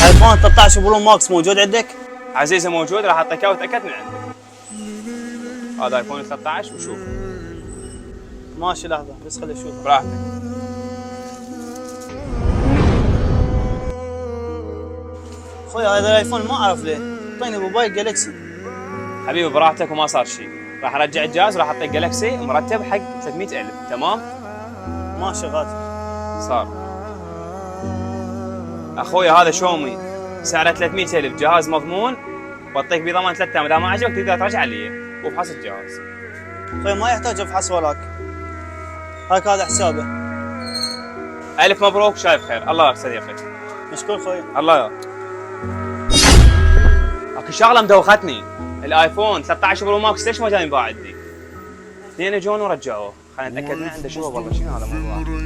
ايفون 13 برو ماكس موجود عندك؟ عزيزي موجود، راح اعطيك اياه وتاكد من عنده. هذا ايفون 13 وشوف. ماشي لحظه بس خلي اشوف. براحتك. اخوي هذا الايفون ما اعرف ليه، اعطيني موبايل جالكسي. حبيبي براحتك وما صار شيء، راح ارجع الجهاز وراح اعطيك جالكسي مرتب حق 300,000. تمام؟ ماشي غادي. صار. اخوي هذا شومي سعره 300,000، جهاز مضمون، بعطيك بضمان 3 ايام، اذا ما عجبك تقدر ترجع لي وفحص الجهاز. اخوي ما يحتاج افحص وراك، هاك هذا حسابه. الف مبروك، شايف خير، الله يرك صديقي. مشكور خوي. الله يرك. اكو شغله مدوختني، الايفون 13 برو ماكس ليش ما جاي ينباع عندي؟ اثنين اجون ورجعوه، خلينا نتاكد من عنده. شوف والله شنو هذا الموضوع.